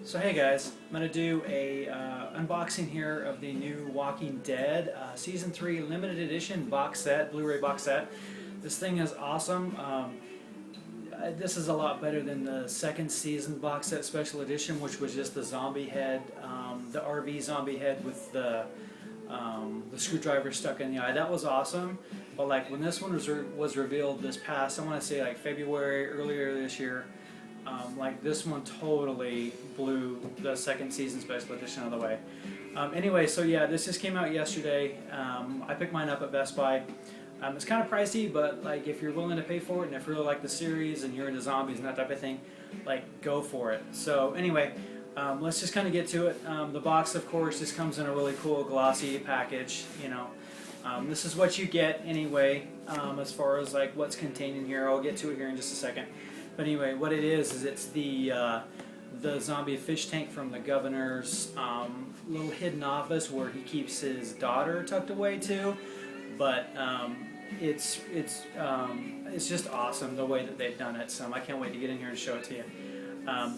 So hey guys, I'm going to do a unboxing here of the new Walking Dead Season 3 limited edition box set, Blu-ray box set. This thing is awesome. This is a lot better than the second season box set special edition, which was just the zombie head, the RV zombie head with the screwdriver stuck in the eye. That was awesome. But like when this one was revealed this past, I want to say like February, earlier this year, like this one totally blew the second season special edition out of the way. Anyway, so yeah, this just came out yesterday. I picked mine up at Best Buy. It's kind of pricey, but like if you're willing to pay for it and if you really like the series and you're into zombies and that type of thing, like go for it. So anyway, let's just kind of get to it. The box, of course, just comes in a really cool glossy package. You know, this is what you get anyway. As far as like what's contained in here, I'll get to it here in just a second. But anyway, what it is it's the zombie fish tank from the governor's little hidden office where he keeps his daughter tucked away too. But it's just awesome the way that they've done it. So I can't wait to get in here and show it to you.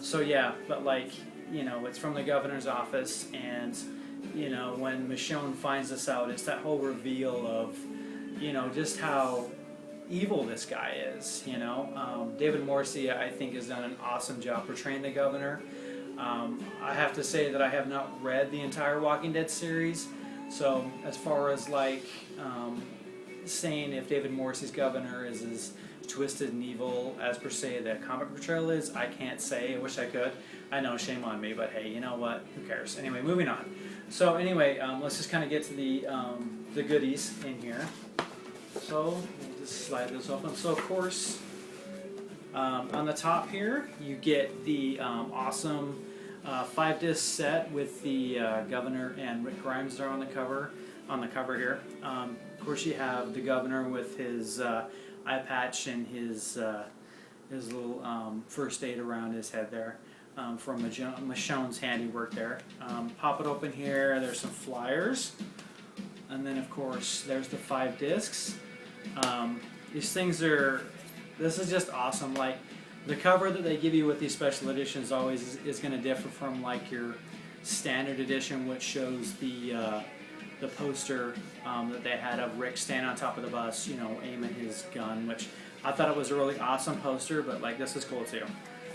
So yeah, but like, you know, it's from the governor's office, and you know, when Michonne finds this out, it's that whole reveal of, you know, just how evil this guy is. You know, David Morrissey, I think, has done an awesome job portraying the governor. I have to say that I have not read the entire Walking Dead series, so as far as like saying if David Morrissey's governor is as twisted and evil as per se that comic portrayal is, I can't say. I wish I could. I know, shame on me, but hey, you know what? Who cares? Anyway, moving on. So anyway, let's just kind of get to the goodies in here. So we'll just slide this open. So of course, on the top here, you get the awesome 5-disc set with the governor and Rick Grimes there on the cover. Here, of course, you have the governor with his eye patch and his little first aid around his head there, from Michonne's handiwork there. Pop it open here. There's some flyers, and then of course there's the 5 discs. These things are. This is just awesome. Like the cover that they give you with these special editions always is going to differ from like your standard edition, which shows the poster that they had of Rick standing on top of the bus, you know, aiming his gun, which I thought it was a really awesome poster, but like this is cool too.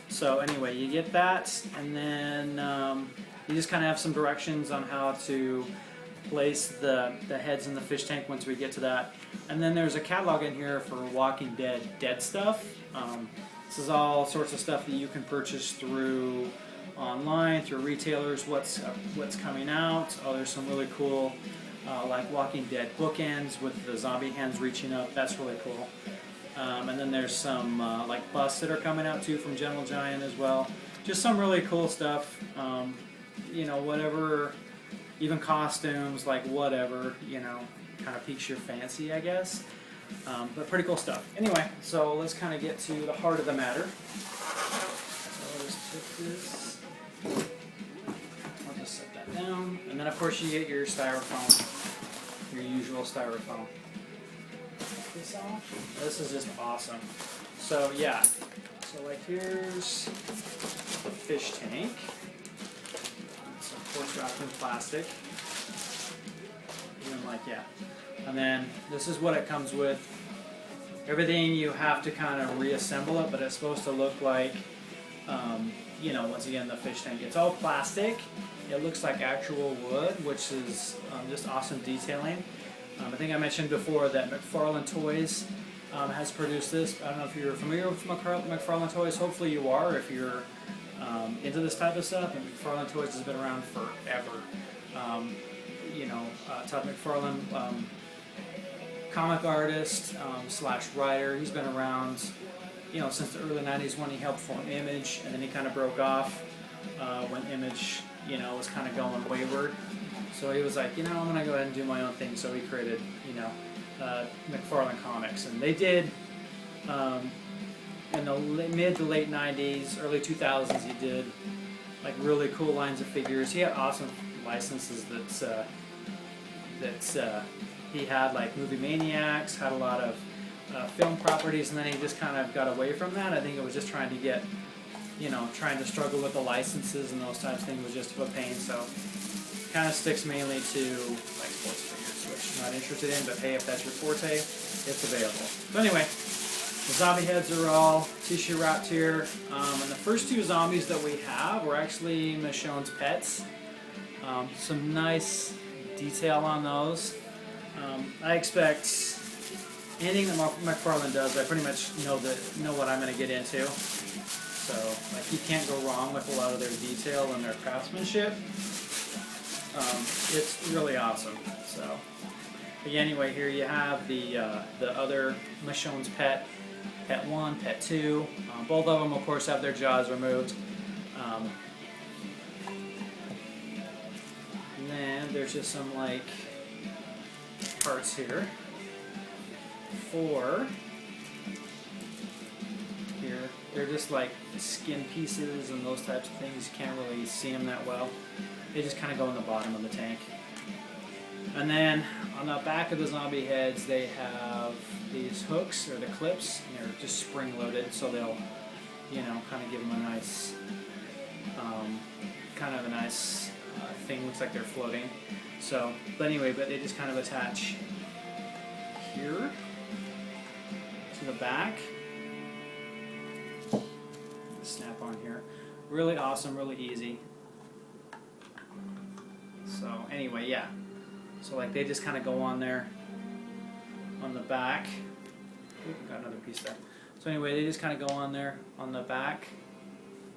So anyway, you get that, and then you just kind of have some directions on how to place the heads in the fish tank once we get to that. And then there's a catalog in here for Walking Dead stuff. This is all sorts of stuff that you can purchase through online, through retailers, what's coming out. Oh, there's some really cool like Walking Dead bookends with the zombie hands reaching up. That's really cool. And then there's some like busts that are coming out too from Gentle Giant as well. Just some really cool stuff. You know, whatever, even costumes, like whatever, you know, kind of piques your fancy, I guess. But pretty cool stuff. Anyway, so let's kind of get to the heart of the matter. So I'll just put this. I'll just set that down, and then of course you get your styrofoam, your usual styrofoam. Take this off. This is just awesome. So yeah, so like here's the fish tank. It's of course wrapped in plastic. And like yeah, and then this is what it comes with. Everything you have to kind of reassemble it, but it's supposed to look like. You know, once again, the fish tank. It's all plastic. It looks like actual wood, which is just awesome detailing. I think I mentioned before that McFarlane Toys has produced this. I don't know if you're familiar with McFarlane Toys. Hopefully you are if you're into this type of stuff. And McFarlane Toys has been around forever. You know, Todd McFarlane, comic artist / writer. He's been around, you know, since the early 90s when he helped form Image, and then he kind of broke off when Image, you know, was kind of going wayward. So he was like, you know, I'm going to go ahead and do my own thing. So he created, you know, McFarlane Comics. And they did, in the mid to late 90s, early 2000s, he did like really cool lines of figures. He had awesome licenses that he had, like Movie Maniacs, had a lot of film properties, and then he just kind of got away from that. I think it was just trying to get you know, trying to struggle with the licenses and those types of things was just a pain. So kind of sticks mainly to like sports figures, which I'm not interested in, but hey, if that's your forte, it's available. So anyway, the zombie heads are all tissue wrapped here, and the first two zombies that we have were actually Michonne's pets. Some nice detail on those. I expect anything that McFarlane does, I pretty much know what I'm going to get into. So, like, you can't go wrong with a lot of their detail and their craftsmanship. It's really awesome. So, but anyway, here you have the other Michonne's Pet 1, Pet 2. Both of them, of course, have their jaws removed. And then there's just some like parts here for here. They're just like skin pieces and those types of things. You can't really see them that well. They just kind of go in the bottom of the tank. And then on the back of the zombie heads, they have these hooks or the clips. And they're just spring loaded, so they'll, you know, kind of give them a nice, thing. Looks like they're floating. So, but anyway, they just kind of attach here to the back. Snap on here. Really awesome, really easy. So anyway, yeah. So like they just kind of go on there on the back. Ooh, got another piece there. So anyway, they just kind of go on there on the back.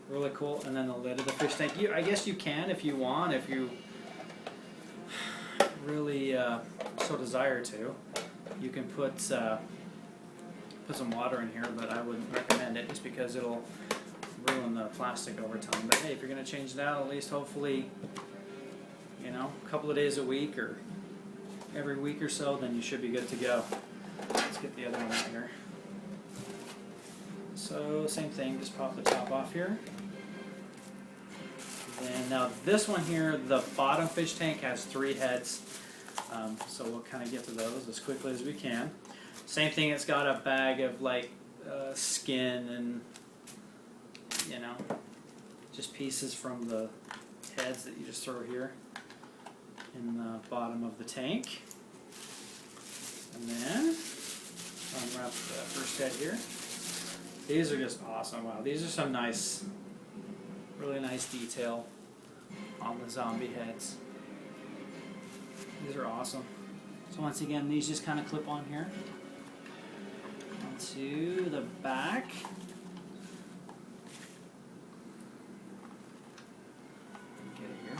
Really cool. And then the lid of the fish tank. I guess you can if you want, if you really so desire to. You can put some water in here, but I wouldn't recommend it just because it'll ruin the plastic over time. But hey, if you're going to change it out, at least hopefully, you know, a couple of days a week or every week or so, then you should be good to go. Let's get the other one out here. So same thing, just pop the top off here. And now this one here, the bottom fish tank has 3 heads. So we'll kind of get to those as quickly as we can. Same thing, it's got a bag of like skin and, you know, just pieces from the heads that you just throw here in the bottom of the tank. And then unwrap the first head here. These are just awesome. Wow, these are some nice, really nice detail on the zombie heads. These are awesome. So once again, these just kind of clip on here onto the back. Get it here.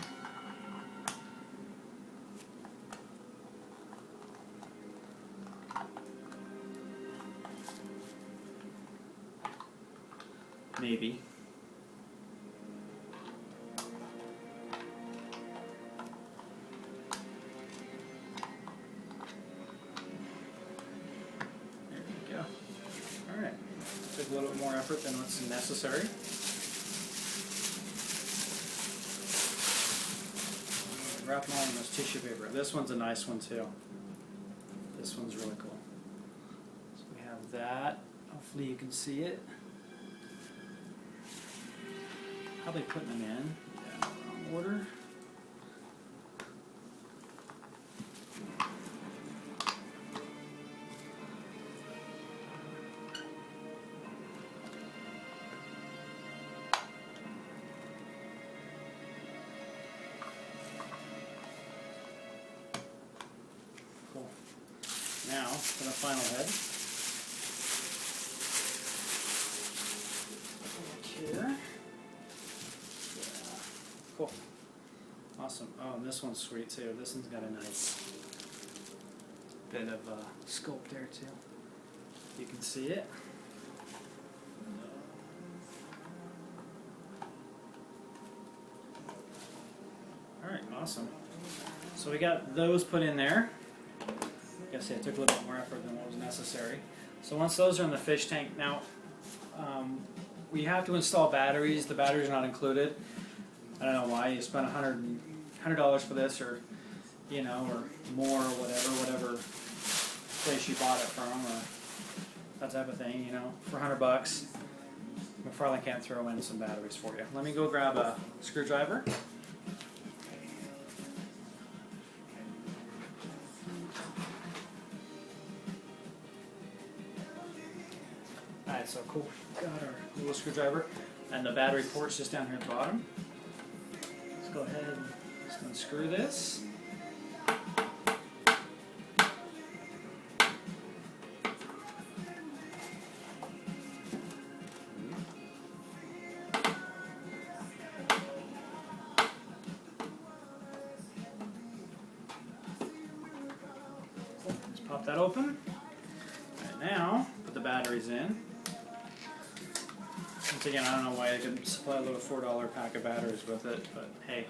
Maybe. There we go. Alright. Took a little bit more effort than what's necessary. Wrap them all in this tissue paper. This one's a nice one too. This one's really cool. So we have that. Hopefully you can see it. Probably putting them in wrong order. Cool. Now for the final head. Here. Cool. Awesome. Oh, and this one's sweet too. This one's got a nice bit of sculpt there too. You can see it. Alright, awesome. So we got those put in there. I guess it took a little bit more effort than what was necessary. So once those are in the fish tank, now we have to install batteries. The batteries are not included. I don't know why you spent $100 for this, or you know, or more, or whatever place you bought it from, or that type of thing. You know, for $100. McFarlane can't throw in some batteries for you. Let me go grab a screwdriver. Alright, so cool. Got our little screwdriver. And the battery port's just down here at the bottom. Let's go ahead and just unscrew this. Let's pop that open. And now, put the batteries in. Once again, I don't know why I could supply a little $4 pack of batteries with it, but hey,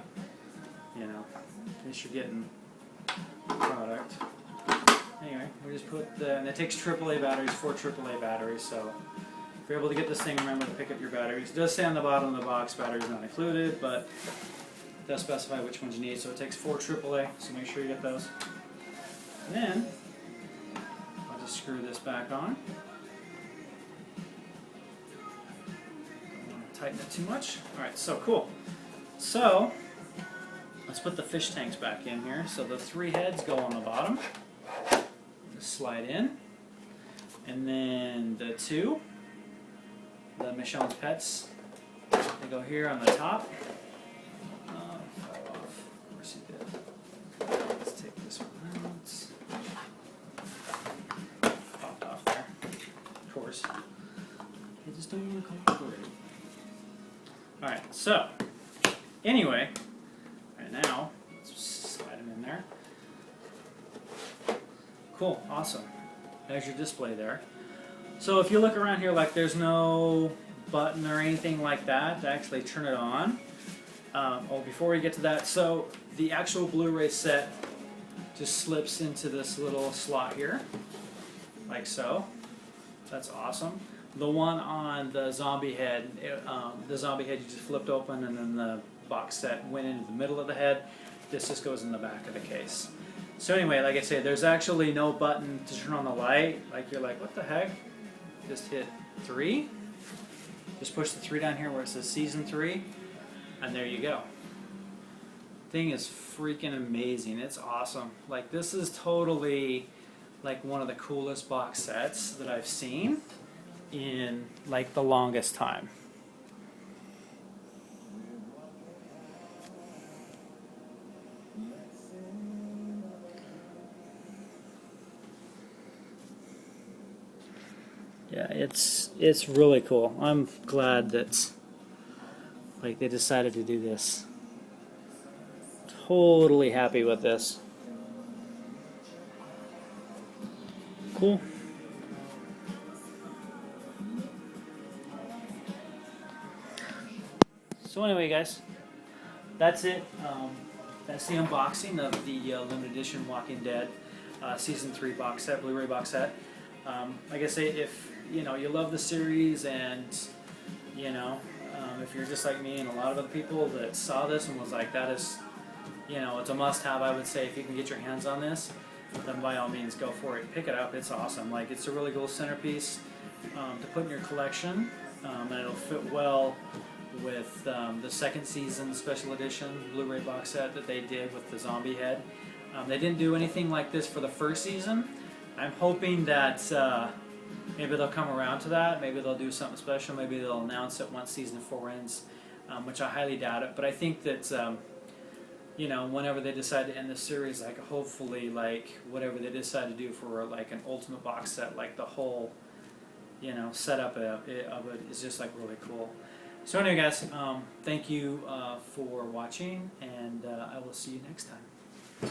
you know, at least you're getting the product. Anyway, we just put the, and it takes AAA batteries, 4 AAA batteries, so if you're able to get this thing, remember to pick up your batteries. It does say on the bottom of the box, batteries not included, but it does specify which ones you need, so it takes 4 AAA, so make sure you get those. And then, I'll just screw this back on. Tighten it too much. Alright, so cool. So, let's put the fish tanks back in here. So the 3 heads go on the bottom. Just slide in. And then the 2, the Michonne's Pets, they go here on the top. Fell off. Of course he did. Let's take this one out. Popped off there. Of course. I just don't want to cooperate. Alright, so, anyway, right now, let's slide them in there. Cool, awesome. There's your display there. So if you look around here, like there's no button or anything like that to actually turn it on. Before we get to that, so the actual Blu-ray set just slips into this little slot here, like so. That's awesome. The one on the zombie head, you just flipped open and then the box set went into the middle of the head. This just goes in the back of the case. So anyway, like I say, there's actually no button to turn on the light. Like you're like, what the heck? Just hit 3. Just push the 3 down here where it says Season 3. And there you go. Thing is freaking amazing. It's awesome. Like this is totally like one of the coolest box sets that I've seen in like the longest time. Yeah, it's really cool. I'm glad that like they decided to do this. Totally happy with this. Cool. So anyway, guys, that's it. That's the unboxing of the limited edition Walking Dead Season 3 box set, Blu-ray box set. Like I say, if you love the series, and if you're just like me and a lot of other people that saw this and was like, that is, it's a must-have. I would say if you can get your hands on this, then by all means go for it. Pick it up. It's awesome. Like it's a really cool centerpiece to put in your collection, and it'll fit well with the second season special edition Blu-ray box set that they did with the zombie head. They didn't do anything like this for the first season. I'm hoping that maybe they'll come around to that. Maybe they'll do something special. Maybe they'll announce it once season 4 ends, which I highly doubt it. But I think that whenever they decide to end the series, like hopefully like whatever they decide to do for like an ultimate box set, like the whole setup of it is just like really cool. So anyway, guys, thank you for watching, and I will see you next time.